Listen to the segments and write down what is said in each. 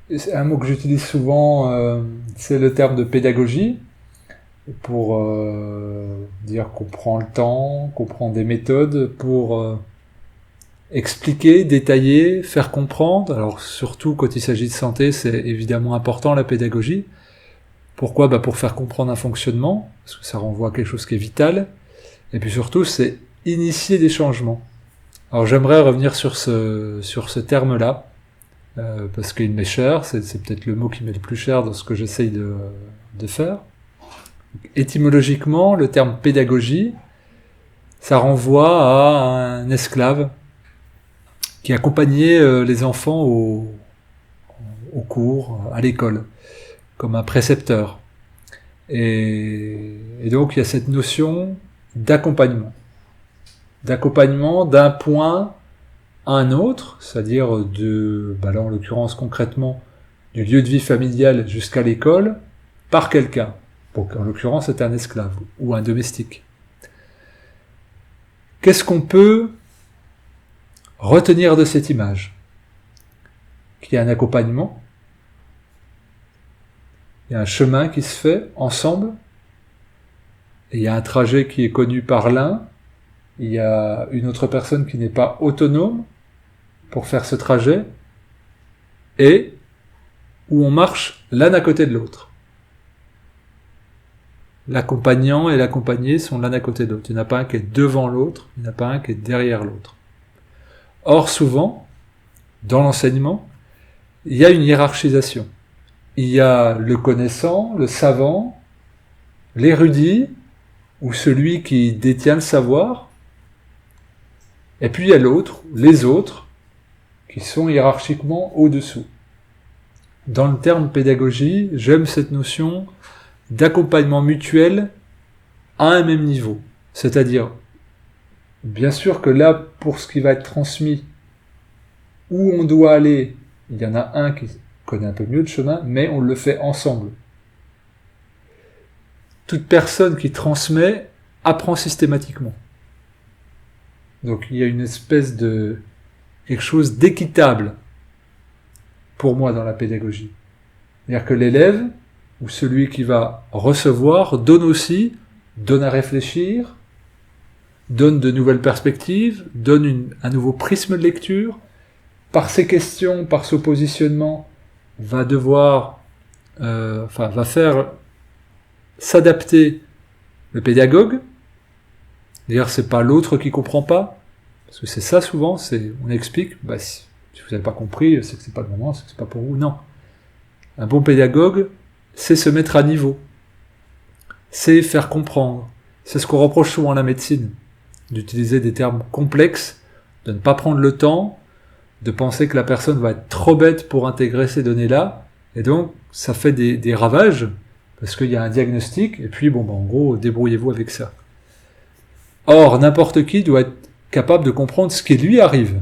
c'est un mot que j'utilise souvent, c'est le terme de pédagogie, pour dire qu'on prend le temps, qu'on prend des méthodes pour expliquer, détailler, faire comprendre. Alors surtout quand il s'agit de santé, c'est évidemment important la pédagogie. Pourquoi ? Pour faire comprendre un fonctionnement, parce que ça renvoie à quelque chose qui est vital. Et puis surtout, c'est initier des changements. Alors j'aimerais revenir sur ce terme-là, parce qu'il m'est cher, c'est peut-être le mot qui m'est le plus cher dans ce que j'essaye de faire. Étymologiquement, le terme pédagogie, ça renvoie à un esclave qui accompagnait les enfants au cours, à l'école, comme un précepteur. Et donc il y a cette notion d'accompagnement d'un point à un autre, c'est-à-dire là en l'occurrence concrètement, du lieu de vie familial jusqu'à l'école, par quelqu'un. Donc en l'occurrence c'est un esclave ou un domestique. Qu'est-ce qu'on peut retenir de cette image ? Qu'il y a un accompagnement, il y a un chemin qui se fait ensemble, et il y a un trajet qui est connu par l'un, il y a une autre personne qui n'est pas autonome pour faire ce trajet, et où on marche l'un à côté de l'autre. L'accompagnant et l'accompagné sont l'un à côté de l'autre. Il n'y en a pas un qui est devant l'autre, il n'y en a pas un qui est derrière l'autre. Or, souvent, dans l'enseignement, il y a une hiérarchisation. Il y a le connaissant, le savant, l'érudit, ou celui qui détient le savoir, et puis il y a l'autre, les autres, qui sont hiérarchiquement au-dessous. Dans le terme pédagogie, j'aime cette notion d'accompagnement mutuel à un même niveau. C'est-à-dire, bien sûr que là, pour ce qui va être transmis, où on doit aller, il y en a un qui connaît un peu mieux le chemin, mais on le fait ensemble. Toute personne qui transmet apprend systématiquement. Donc il y a une espèce de quelque chose d'équitable pour moi dans la pédagogie. C'est-à-dire que l'élève, ou celui qui va recevoir, donne à réfléchir, donne de nouvelles perspectives, donne un nouveau prisme de lecture, par ses questions, par son positionnement, va faire s'adapter le pédagogue. D'ailleurs, c'est pas l'autre qui comprend pas, parce que c'est ça souvent, on explique, si vous n'avez pas compris, c'est que c'est pas le moment, c'est que c'est pas pour vous. Non. Un bon pédagogue, c'est se mettre à niveau. C'est faire comprendre. C'est ce qu'on reproche souvent à la médecine, d'utiliser des termes complexes, de ne pas prendre le temps, de penser que la personne va être trop bête pour intégrer ces données-là, et donc ça fait des ravages, parce qu'il y a un diagnostic, et puis en gros, débrouillez-vous avec ça. Or, n'importe qui doit être capable de comprendre ce qui lui arrive,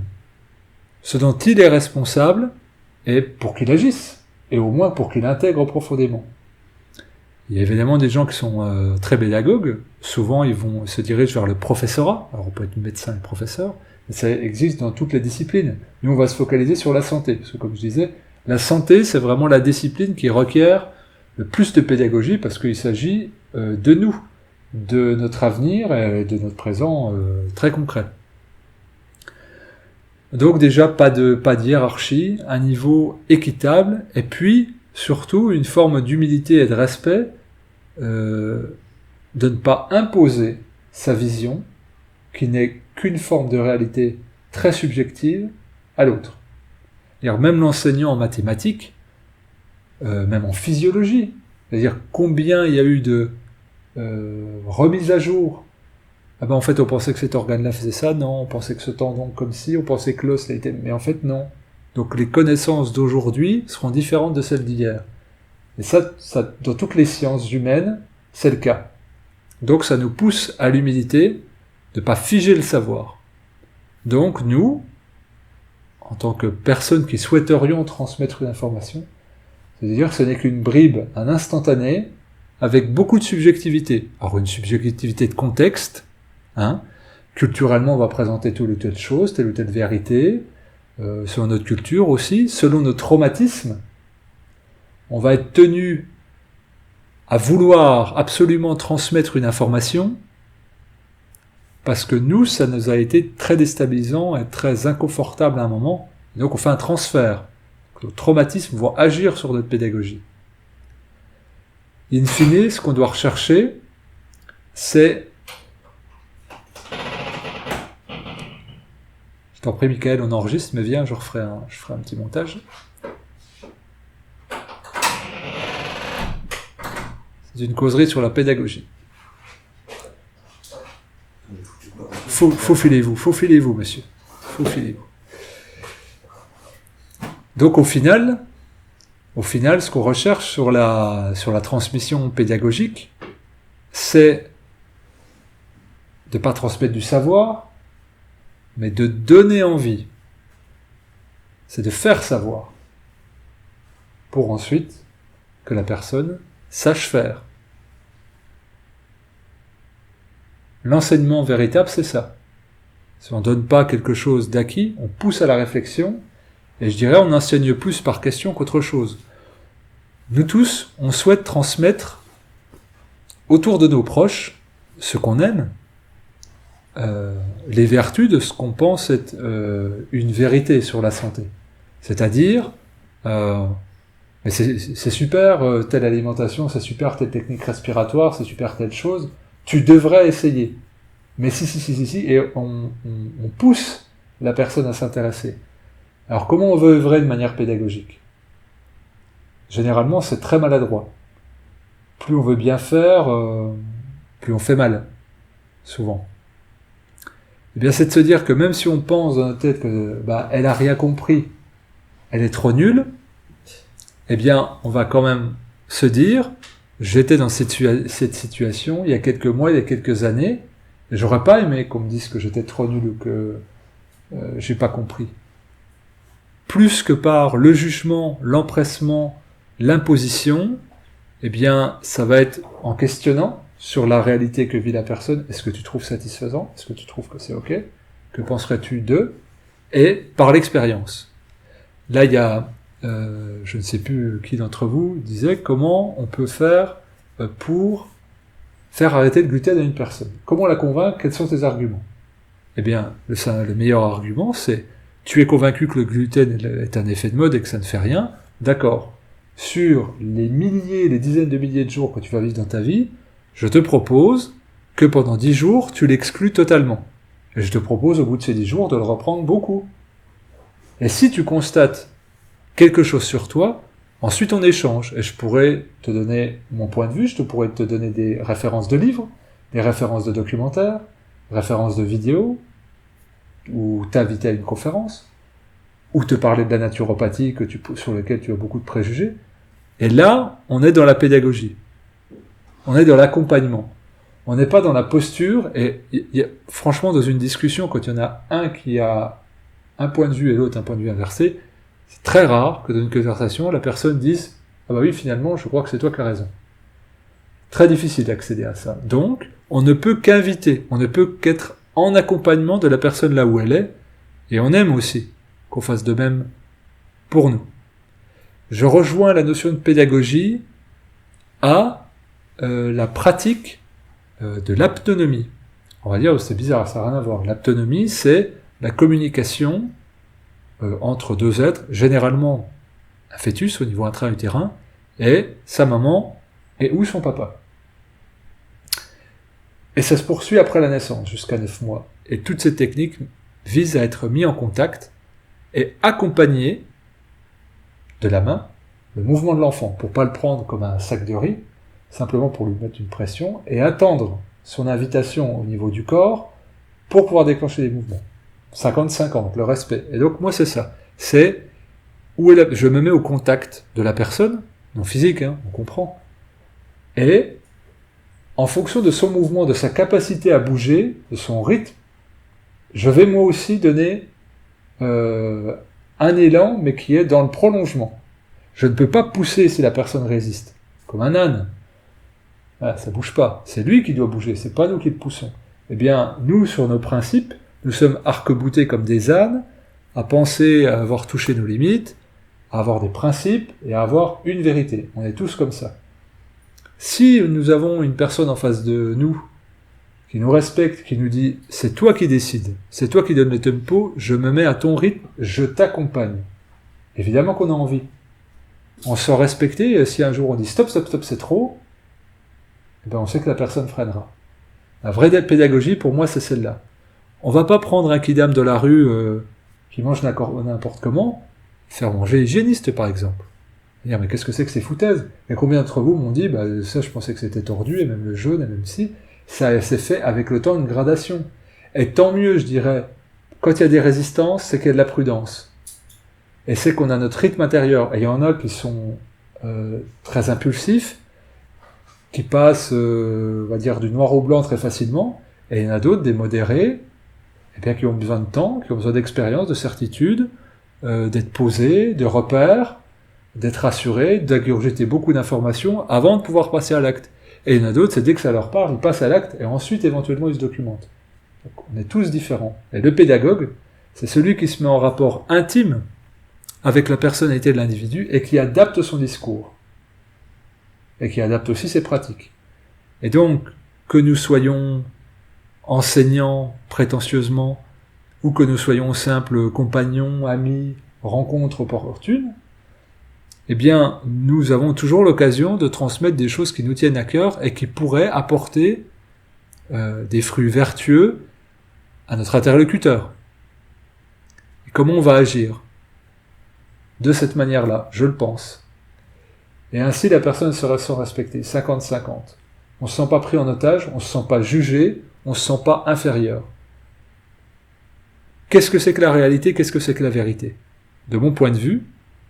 ce dont il est responsable, et pour qu'il agisse, et au moins pour qu'il intègre profondément. Il y a évidemment des gens qui sont très pédagogues, souvent ils vont se diriger vers le professorat, alors on peut être médecin et professeur, mais ça existe dans toutes les disciplines. Nous on va se focaliser sur la santé, parce que comme je disais, la santé c'est vraiment la discipline qui requiert le plus de pédagogie, parce qu'il s'agit de nous, de notre avenir et de notre présent très concret. Donc déjà pas de hiérarchie, un niveau équitable, et puis surtout une forme d'humilité et de respect, de ne pas imposer sa vision, qui n'est qu'une forme de réalité très subjective, à l'autre. C'est-à-dire même l'enseignant en mathématiques, même en physiologie, c'est-à-dire combien il y a eu de remises à jour. En fait on pensait que cet organe-là faisait ça, non, on pensait que ce tendon comme ci, on pensait que l'os était... Mais en fait non. Donc les connaissances d'aujourd'hui seront différentes de celles d'hier. Et ça, dans toutes les sciences humaines, c'est le cas. Donc ça nous pousse à l'humilité de ne pas figer le savoir. Donc nous, en tant que personnes qui souhaiterions transmettre une information, c'est-à-dire que ce n'est qu'une bribe, un instantané, avec beaucoup de subjectivité. Alors une subjectivité de contexte, culturellement on va présenter telle ou telle chose, telle ou telle vérité, selon notre culture aussi, selon nos traumatismes. on va être tenu à vouloir absolument transmettre une information, parce que nous, ça nous a été très déstabilisant et très inconfortable à un moment, et donc on fait un transfert. Nos traumatismes vont agir sur notre pédagogie. In fine, ce qu'on doit rechercher, c'est... Je t'en prie, Michael, on enregistre, mais viens, je ferai un petit montage. C'est une causerie sur la pédagogie. Faufilez-vous, monsieur. Faufilez-vous. Donc au final, ce qu'on recherche sur la transmission pédagogique, c'est de ne pas transmettre du savoir, mais de donner envie. C'est de faire savoir, pour ensuite que la personne sache faire. L'enseignement véritable, c'est ça. Si on ne donne pas quelque chose d'acquis, on pousse à la réflexion, et je dirais on enseigne plus par question qu'autre chose. Nous tous, on souhaite transmettre autour de nos proches ce qu'on aime, les vertus de ce qu'on pense être une vérité sur la santé. C'est-à-dire, mais c'est super telle alimentation, c'est super telle technique respiratoire, c'est super telle chose, tu devrais essayer. Mais si, et on pousse la personne à s'intéresser. Alors comment on veut œuvrer de manière pédagogique ? Généralement, c'est très maladroit. Plus on veut bien faire, plus on fait mal, souvent. Eh bien, c'est de se dire que même si on pense dans notre tête que elle a rien compris, elle est trop nulle, eh bien, on va quand même se dire, j'étais dans cette situation il y a quelques mois, il y a quelques années, et j'aurais pas aimé qu'on me dise que j'étais trop nul ou que j'ai pas compris. Plus que par le jugement, l'empressement, l'imposition, eh bien, ça va être en questionnant sur la réalité que vit la personne. Est-ce que tu trouves satisfaisant ? Est-ce que tu trouves que c'est ok ? Que penserais-tu d'eux ? Et par l'expérience. Là, il y a, je ne sais plus qui d'entre vous disait comment on peut faire pour faire arrêter le gluten à une personne. Comment la convaincre ? Quels sont tes arguments ? Eh bien, le meilleur argument, c'est tu es convaincu que le gluten est un effet de mode et que ça ne fait rien, d'accord. Sur les dizaines de milliers de jours que tu vas vivre dans ta vie, je te propose que pendant 10 jours, tu l'exclus totalement. Et je te propose au bout de ces 10 jours de le reprendre beaucoup. Et si tu constates quelque chose sur toi, ensuite on échange. Et je pourrais te donner mon point de vue, je pourrais te donner des références de livres, des références de documentaires, références de vidéos, ou t'inviter à une conférence, ou te parler de la naturopathie sur laquelle tu as beaucoup de préjugés. Et là, on est dans la pédagogie. On est dans l'accompagnement. On n'est pas dans la posture, et franchement, dans une discussion, quand il y en a un qui a un point de vue et l'autre un point de vue inversé, c'est très rare que dans une conversation, la personne dise « Ah bah oui, finalement, je crois que c'est toi qui as raison ». Très difficile d'accéder à ça. Donc, on ne peut qu'inviter, on ne peut qu'être en accompagnement de la personne là où elle est, et on aime aussi qu'on fasse de même pour nous. Je rejoins la notion de pédagogie à la pratique de l'aptonomie. On va dire, c'est bizarre, ça n'a rien à voir. L'aptonomie, c'est la communication entre deux êtres, généralement un fœtus au niveau intra-utérin, et sa maman, et ou son papa. Et ça se poursuit après la naissance, jusqu'à 9 mois. Et toutes ces techniques visent à être mis en contact et accompagner de la main le mouvement de l'enfant, pour pas le prendre comme un sac de riz, simplement pour lui mettre une pression, et attendre son invitation au niveau du corps pour pouvoir déclencher les mouvements. 50-50, le respect. Et donc moi c'est ça. C'est je me mets au contact de la personne, non physique, on comprend, et en fonction de son mouvement, de sa capacité à bouger, de son rythme, je vais moi aussi donner un élan, mais qui est dans le prolongement. Je ne peux pas pousser si la personne résiste, comme un âne. Ah, ça bouge pas. C'est lui qui doit bouger, c'est pas nous qui le poussons. Eh bien, nous, sur nos principes, nous sommes arc-boutés comme des ânes, à penser à avoir touché nos limites, à avoir des principes et à avoir une vérité. On est tous comme ça. Si nous avons une personne en face de nous qui nous respecte, qui nous dit « c'est toi qui décides, c'est toi qui donnes le tempo, je me mets à ton rythme, je t'accompagne ». Évidemment qu'on a envie. On se sent respecté, et si un jour on dit « stop, stop, stop, c'est trop », eh ben on sait que la personne freinera. La vraie pédagogie, pour moi, c'est celle-là. On va pas prendre un kidam de la rue qui mange n'importe comment, faire manger hygiéniste, par exemple. Dire, mais qu'est-ce que c'est que ces foutaises? Et combien d'entre vous m'ont dit, bah, ça, je pensais que c'était tordu, et même le jaune, et même si, ça s'est fait avec le temps une gradation. Et tant mieux, je dirais, quand il y a des résistances, c'est qu'il y a de la prudence. Et c'est qu'on a notre rythme intérieur. Et il y en a qui sont très impulsifs, qui passent, on va dire, du noir au blanc très facilement, et il y en a d'autres, des modérés, eh bien, qui ont besoin de temps, qui ont besoin d'expérience, de certitude, d'être posés, de repères, d'être rassurés, d'ingurgiter beaucoup d'informations avant de pouvoir passer à l'acte. Et il y en a d'autres, c'est dès que ça leur parle, ils passent à l'acte, et ensuite, éventuellement, ils se documentent. Donc, on est tous différents. Et le pédagogue, c'est celui qui se met en rapport intime avec la personnalité de l'individu et qui adapte son discours. Et qui adapte aussi ses pratiques. Et donc, que nous soyons enseignants prétentieusement, ou que nous soyons simples compagnons, amis, rencontres opportunes, eh bien, nous avons toujours l'occasion de transmettre des choses qui nous tiennent à cœur et qui pourraient apporter des fruits vertueux à notre interlocuteur. Et comment on va agir? De cette manière-là, je le pense. Et ainsi, la personne sera respectée, 50-50. On ne se sent pas pris en otage, on ne se sent pas jugé, on ne se sent pas inférieur. Qu'est-ce que c'est que la réalité? Qu'est-ce que c'est que la vérité? De mon point de vue,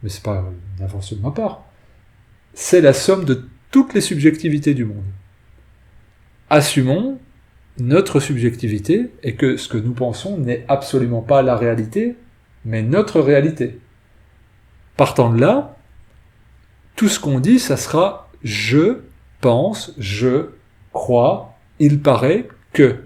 mais c'est pas une invention de ma part, c'est la somme de toutes les subjectivités du monde. Assumons notre subjectivité et que ce que nous pensons n'est absolument pas la réalité, mais notre réalité. Partant de là, tout ce qu'on dit, ça sera « je pense, je crois, il paraît que ».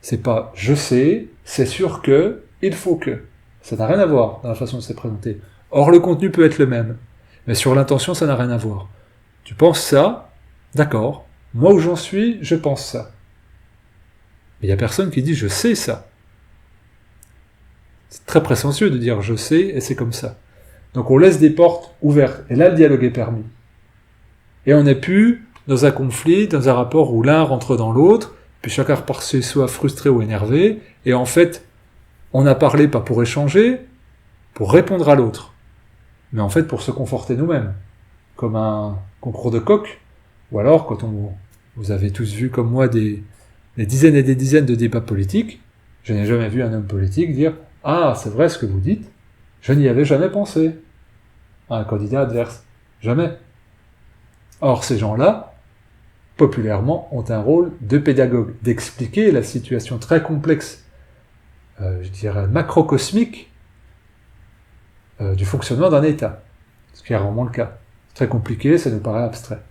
C'est pas « je sais, c'est sûr que, il faut que ». Ça n'a rien à voir dans la façon de se présenter. Or, le contenu peut être le même, mais sur l'intention, ça n'a rien à voir. Tu penses ça, d'accord, moi où j'en suis, je pense ça. Mais il n'y a personne qui dit « je sais ça ». C'est très prétentieux de dire « je sais » et c'est comme ça. Donc on laisse des portes ouvertes, et là le dialogue est permis. Et on n'est plus dans un conflit, dans un rapport où l'un rentre dans l'autre, puis chacun repart chez soi frustré ou énervé, et en fait, on a parlé pas pour échanger, pour répondre à l'autre, mais en fait pour se conforter nous-mêmes, comme un concours de coq, ou alors quand vous avez tous vu comme moi des dizaines et des dizaines de débats politiques, je n'ai jamais vu un homme politique dire « Ah, c'est vrai ce que vous dites, je n'y avais jamais pensé » à un candidat adverse. Jamais. Or, ces gens-là, populairement, ont un rôle de pédagogue, d'expliquer la situation très complexe, je dirais macrocosmique, du fonctionnement d'un État. Ce qui est rarement le cas. C'est très compliqué, ça nous paraît abstrait.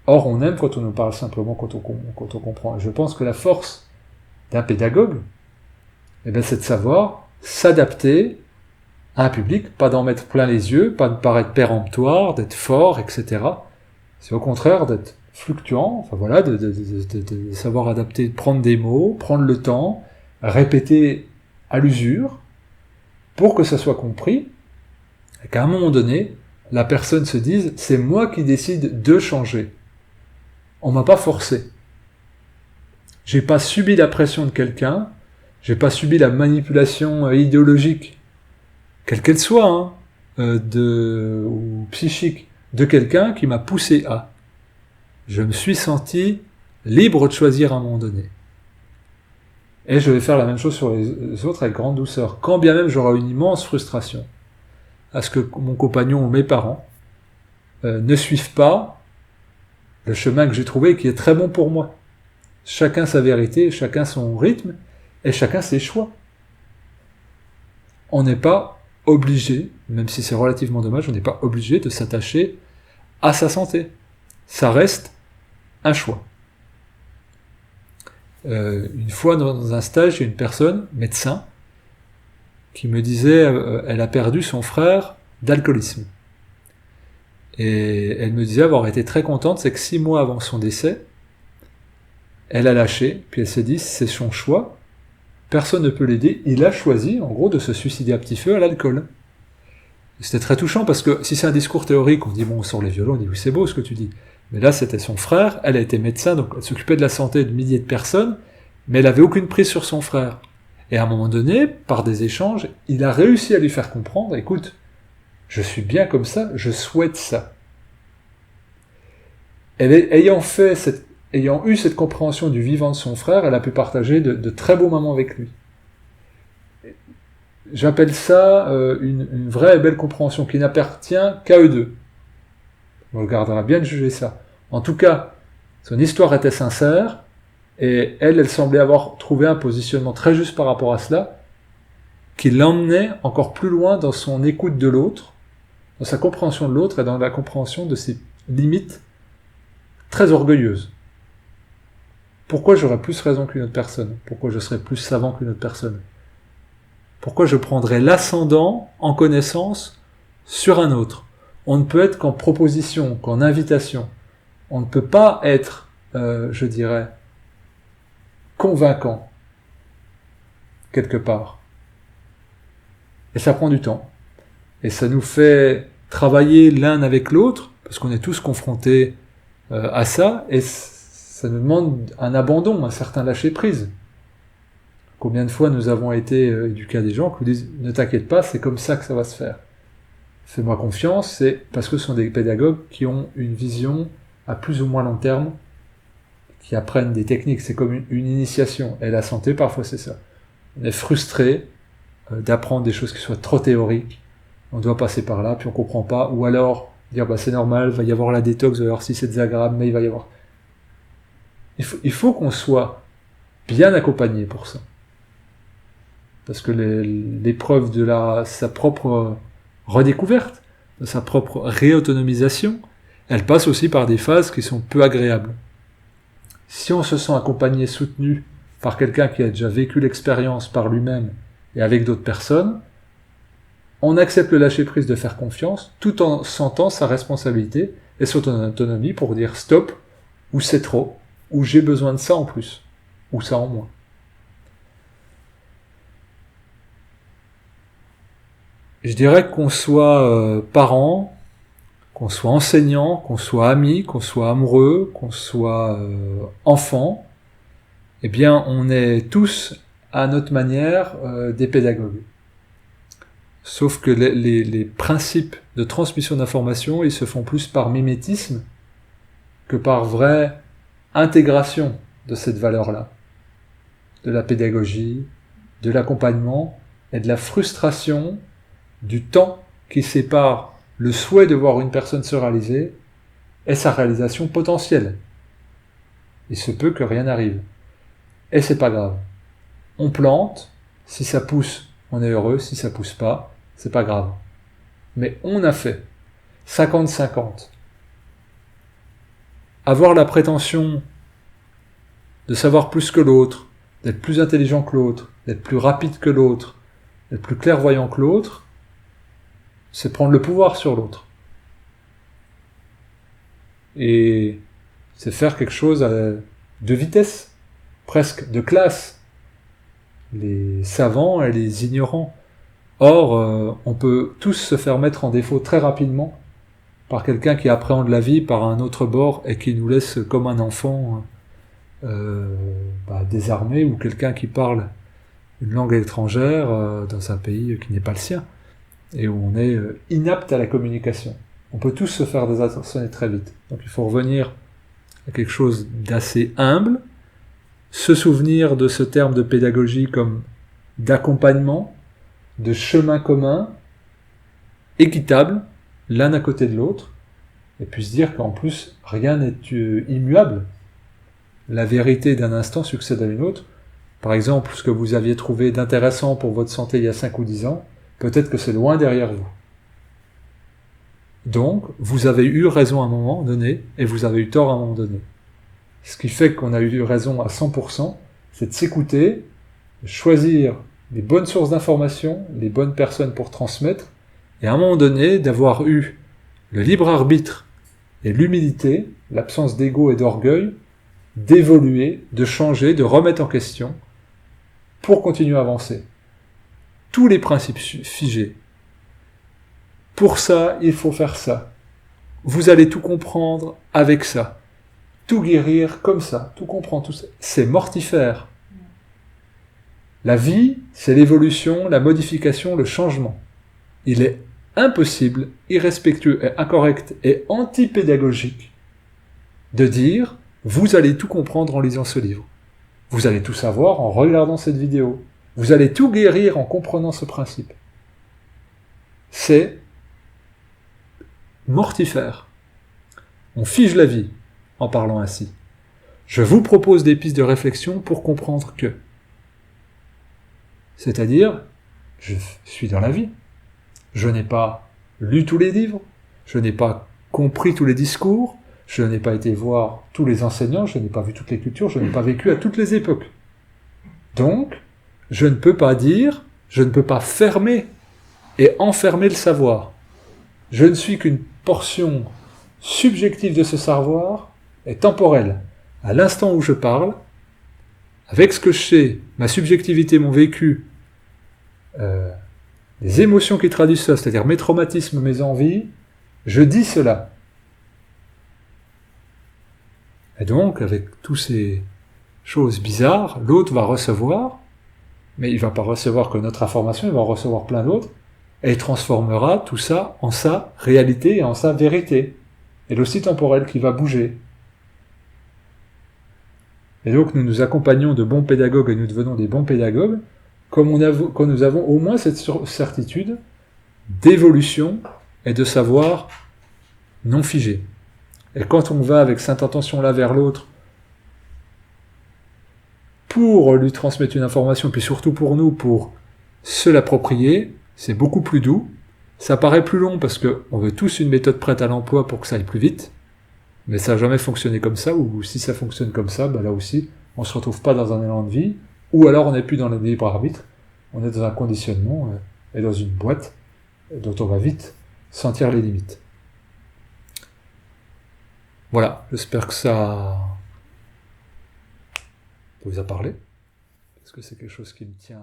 Or, on aime quand on nous parle simplement, quand on comprend. Et je pense que la force d'un pédagogue, eh bien, c'est de savoir s'adapter à un public, pas d'en mettre plein les yeux, pas de paraître péremptoire, d'être fort, etc. C'est au contraire d'être fluctuant, enfin voilà, de savoir adapter, de prendre des mots, prendre le temps, répéter à l'usure, pour que ça soit compris, et qu'à un moment donné, la personne se dise « c'est moi qui décide de changer ». On m'a pas forcé. J'ai pas subi la pression de quelqu'un, j'ai pas subi la manipulation idéologique, quelle qu'elle soit, ou psychique, de quelqu'un qui m'a poussé à. Je me suis senti libre de choisir à un moment donné. Et je vais faire la même chose sur les autres avec grande douceur, quand bien même j'aurai une immense frustration à ce que mon compagnon ou mes parents ne suivent pas le chemin que j'ai trouvé qui est très bon pour moi. Chacun sa vérité, chacun son rythme, et chacun ses choix. On n'est pas obligé, même si c'est relativement dommage, on n'est pas obligé de s'attacher à sa santé. Ça reste un choix. Une fois dans un stage, il y a une personne, médecin, qui me disait elle a perdu son frère d'alcoolisme. Et elle me disait avoir été très contente, c'est que 6 mois avant son décès, elle a lâché, puis elle s'est dit, c'est son choix, personne ne peut l'aider, il a choisi, en gros, de se suicider à petit feu à l'alcool. C'était très touchant, parce que si c'est un discours théorique, on dit, bon, on sort les violons, on dit, oui, c'est beau ce que tu dis. Mais là, c'était son frère, elle a été médecin, donc elle s'occupait de la santé de milliers de personnes, mais elle avait aucune prise sur son frère. Et à un moment donné, par des échanges, il a réussi à lui faire comprendre, écoute, je suis bien comme ça, je souhaite ça. Ayant eu cette compréhension du vivant de son frère, elle a pu partager de très beaux moments avec lui. J'appelle ça une vraie et belle compréhension qui n'appartient qu'à eux deux. On regardera bien de juger ça. En tout cas, son histoire était sincère, et elle semblait avoir trouvé un positionnement très juste par rapport à cela, qui l'emmenait encore plus loin dans son écoute de l'autre, dans sa compréhension de l'autre et dans la compréhension de ses limites très orgueilleuses. Pourquoi j'aurais plus raison qu'une autre personne? Pourquoi je serais plus savant qu'une autre personne? Pourquoi je prendrais l'ascendant en connaissance sur un autre? On ne peut être qu'en proposition, qu'en invitation. On ne peut pas être, je dirais, convaincant, quelque part. Et ça prend du temps. Et ça nous fait travailler l'un avec l'autre, parce qu'on est tous confrontés à ça, et ça nous demande un abandon, un certain lâcher-prise. Combien de fois nous avons été éduqués à des gens qui nous disent « Ne t'inquiète pas, c'est comme ça que ça va se faire. Fais-moi confiance », c'est parce que ce sont des pédagogues qui ont une vision à plus ou moins long terme, qui apprennent des techniques, c'est comme une initiation. Et la santé, parfois, c'est ça. On est frustré d'apprendre des choses qui soient trop théoriques, on doit passer par là, puis on comprend pas, ou alors dire bah c'est normal, il va y avoir la détox, alors si c'est désagréable, mais il va y avoir... Il faut qu'on soit bien accompagné pour ça. Parce que l'épreuve de sa propre redécouverte, de sa propre réautonomisation, elle passe aussi par des phases qui sont peu agréables. Si on se sent accompagné, soutenu par quelqu'un qui a déjà vécu l'expérience par lui-même et avec d'autres personnes, on accepte le lâcher-prise de faire confiance, tout en sentant sa responsabilité et son autonomie pour dire stop, ou c'est trop, ou j'ai besoin de ça en plus, ou ça en moins. Je dirais qu'on soit parent, qu'on soit enseignant, qu'on soit ami, qu'on soit amoureux, qu'on soit enfant, eh bien on est tous à notre manière des pédagogues. Sauf que les principes de transmission d'informations, ils se font plus par mimétisme que par vraie intégration de cette valeur-là, de la pédagogie, de l'accompagnement et de la frustration du temps qui sépare le souhait de voir une personne se réaliser et sa réalisation potentielle. Il se peut que rien n'arrive. Et c'est pas grave. On plante, si ça pousse, on est heureux, si ça pousse pas, c'est pas grave. Mais on a fait 50-50. Avoir la prétention de savoir plus que l'autre, d'être plus intelligent que l'autre, d'être plus rapide que l'autre, d'être plus clairvoyant que l'autre, c'est prendre le pouvoir sur l'autre. Et c'est faire quelque chose de vitesse, presque, de classe. Les savants et les ignorants. Or, on peut tous se faire mettre en défaut très rapidement par quelqu'un qui appréhende la vie par un autre bord et qui nous laisse comme un enfant désarmé, ou quelqu'un qui parle une langue étrangère dans un pays qui n'est pas le sien et où on est inapte à la communication. On peut tous se faire désarçonner très vite. Donc il faut revenir à quelque chose d'assez humble, se souvenir de ce terme de pédagogie comme d'accompagnement, de chemin commun, équitable, l'un à côté de l'autre, et puis se dire qu'en plus, rien n'est immuable. La vérité d'un instant succède à une autre. Par exemple, ce que vous aviez trouvé d'intéressant pour votre santé il y a 5 ou 10 ans, peut-être que c'est loin derrière vous. Donc, vous avez eu raison à un moment donné, et vous avez eu tort à un moment donné. Ce qui fait qu'on a eu raison à 100%, c'est de s'écouter, de choisir les bonnes sources d'informations, les bonnes personnes pour transmettre, et à un moment donné, d'avoir eu le libre arbitre et l'humilité, l'absence d'ego et d'orgueil, d'évoluer, de changer, de remettre en question, pour continuer à avancer. Tous les principes figés. Pour ça, il faut faire ça. Vous allez tout comprendre avec ça. Tout guérir comme ça. Tout comprendre, tout ça. C'est mortifère. La vie, c'est l'évolution, la modification, le changement. Il est impossible, irrespectueux et incorrect et anti-pédagogique de dire « vous allez tout comprendre en lisant ce livre ». Vous allez tout savoir en regardant cette vidéo. Vous allez tout guérir en comprenant ce principe. C'est mortifère. On fige la vie en parlant ainsi. Je vous propose des pistes de réflexion pour comprendre que. C'est-à-dire, je suis dans la vie. Je n'ai pas lu tous les livres, je n'ai pas compris tous les discours, je n'ai pas été voir tous les enseignants, je n'ai pas vu toutes les cultures, je n'ai pas vécu à toutes les époques. Donc, je ne peux pas dire, je ne peux pas fermer et enfermer le savoir. Je ne suis qu'une portion subjective de ce savoir et temporelle. À l'instant où je parle, avec ce que je sais, ma subjectivité, mon vécu, les émotions qui traduisent ça, c'est-à-dire mes traumatismes, mes envies, je dis cela. Et donc, avec toutes ces choses bizarres, l'autre va recevoir, mais il ne va pas recevoir que notre information, il va en recevoir plein d'autres, et il transformera tout ça en sa réalité et en sa vérité. Et aussi temporelle qui va bouger. Et donc nous nous accompagnons de bons pédagogues et nous devenons des bons pédagogues quand nous avons au moins cette certitude d'évolution et de savoir non figé. Et quand on va avec cette intention-là vers l'autre pour lui transmettre une information, puis surtout pour nous, pour se l'approprier, c'est beaucoup plus doux. Ça paraît plus long parce qu'on veut tous une méthode prête à l'emploi pour que ça aille plus vite, mais ça n'a jamais fonctionné comme ça, ou si ça fonctionne comme ça, là aussi, on ne se retrouve pas dans un élan de vie, ou alors on n'est plus dans le libre arbitre, on est dans un conditionnement et dans une boîte dont on va vite sentir les limites. Voilà, j'espère que ça vous a parlé, parce que c'est quelque chose qui me tient